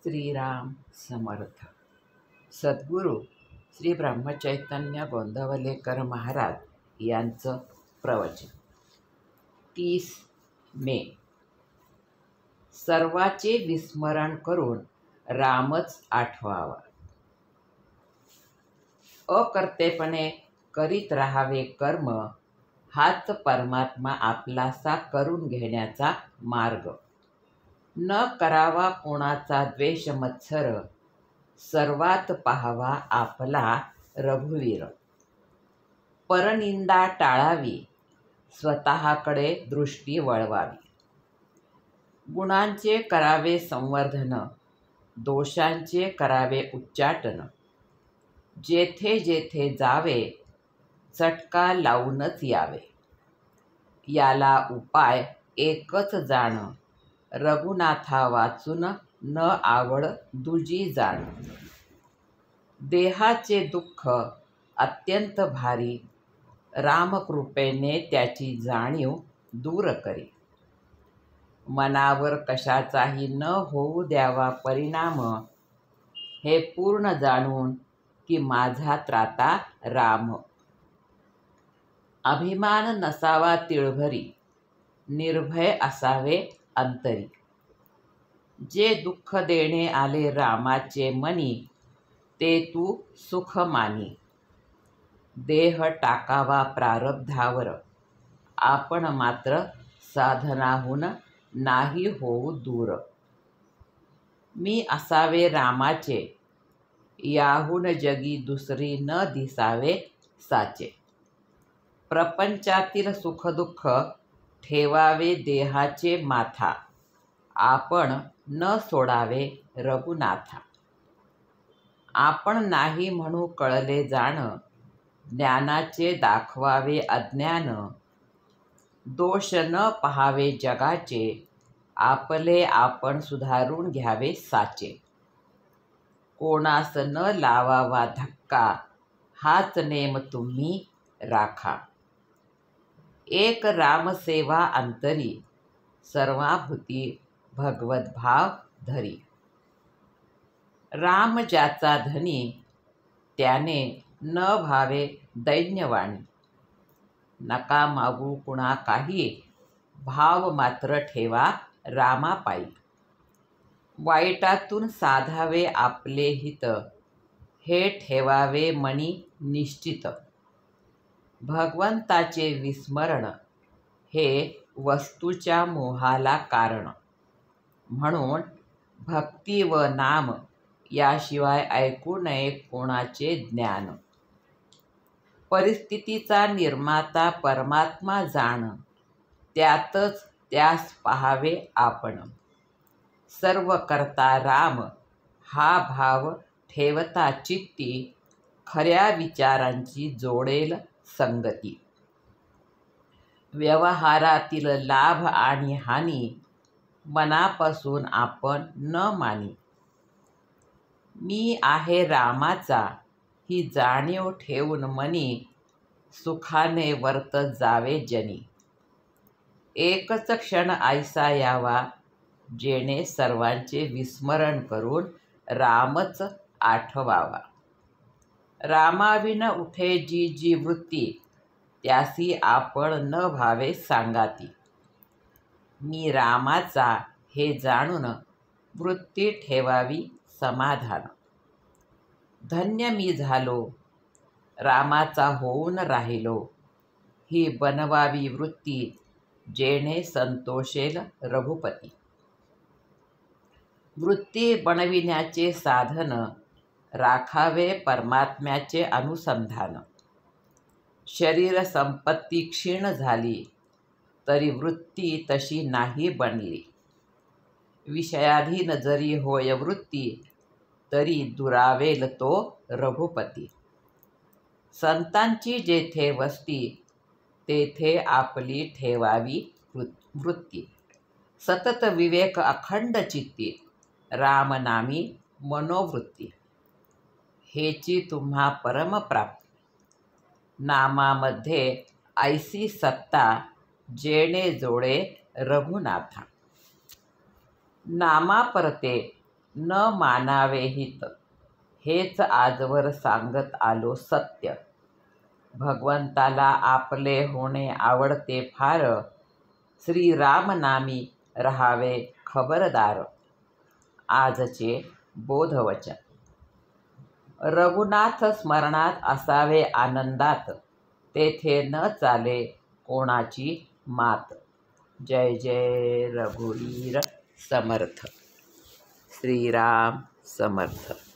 श्रीराम समर्थ. सद्गुरू श्री ब्रह्मचैतन्य गोंदवलेकर महाराज यांचं प्रवचन. 30 मे. सर्वाचे विस्मरण करून रामच आठवावा. अकर्तेपणे करीत राहावे कर्म, हाच परमात्मा आपलासा करून घेण्याचा मार्ग. न करावा कोणाचा द्वेष मत्सर, सर्वात पाहावा आपला रघुवीर. परनिंदा टाळावी, स्वतःकडे दृष्टी वळवावी. गुणांचे करावे संवर्धन, दोषांचे करावे उच्चाटन. जेथे जेथे जावे, चटका लावूनच यावे. याला उपाय एकच जाण, रघुनाथा वाचून न आवड दुजी जाण. देहाचे दुःख अत्यंत भारी, रामकृपेने त्याची जाणीव दूर करी. मनावर कशाचाही न होऊ द्यावा परिणाम, हे पूर्ण जाणून की माझा त्राता राम. अभिमान नसावा तिळभरी, निर्भय असावे अंतरी. जे दुःख देणे आले रामाचे मनी, ते तू सुख मानी. देह टाकावा प्रारब्धावर, आपण मात्र साधनाहून नाही होऊ दूर. मी असावे रामाचे, याहून जगी दुसरी न दिसावे साचे. प्रपंचातील सुखदुःख ठेवावे देहाचे माथा, आपण न सोडावे रघुनाथा. आपण नाही म्हणू कळले जाण, ज्ञानाचे दाखवावे अज्ञान. दोष न पहावे जगाचे, आपले आपण सुधारून घ्यावे साचे. कोणास न लावावा धक्का, हाच नेम तुम्ही राखा. एक रामसेवा अंतरी, सर्वाभूती भगवद्भाव धरी. राम ज्याचा धनी, त्याने न भावे दैन्यवाणी. नका मागू कुणा काही, भाव मात्र ठेवा रामापायी. वाईटातून साधावे आपले हित, हे ठेवावे मनी निश्चित. भगवंताचे विस्मरण, हे वस्तूच्या मोहाला कारण. म्हणून भक्ती व नाम, याशिवाय ऐकू नये कोणाचे ज्ञान. परिस्थितीचा निर्माता परमात्मा जाण, त्यातच त्यास पाहावे आपण. सर्व करता राम, हा भाव ठेवता चित्ती. खऱ्या विचारांची जोडेल संगती. व्यवहारातील लाभ आणि हानी, मनापासून आपण न मानी. मी आहे रामाचा, ही जाणीव ठेवून मनी. सुखाने वर्तत जावे जनी. एकच क्षण ऐसा यावा, जेणे सर्वांचे विस्मरण करून रामच आठवावा. रामाविन उठे जी जी वृत्ती, त्यासी आपण न भावे सांगाती. मी रामाचा हे जाणून, वृत्ती ठेवावी समाधान. धन्य मी झालो, रामाचा होऊन राहिलो. ही बनवावी वृत्ती, जेणे संतोषेल रघुपती. वृत्ती बनविण्याचे साधन, राखावे परमात्म्याचे अनुसंधान. शरीर संपत्ती क्षीण झाली, तरी वृत्ती तशी नाही बनली. विषयाधीन जरी होय वृत्ती, तरी दुरावेल तो रघुपती. संतांची जेथे वस्ती, तेथे आपली ठेवावी वृत्ती. सतत विवेक अखंड चित्ती, रामनामी मनोवृत्ती. हेची तुम्हा परमप्राप्ती. नामामध्ये ऐसी सत्ता, जेणे जोडे रघुनाथा. नामा परते न मानावे हित, हेच आजवर सांगत आलो सत्य. भगवंताला आपले होणे आवडते फार, श्रीरामनामी रहावे खबरदार. आजचे बोधवचन. रघुनाथ स्मरणात असावे आनंदात, तेथे न चाले कोणाची मात. जय जय रघुवीर समर्थ. श्रीराम समर्थ.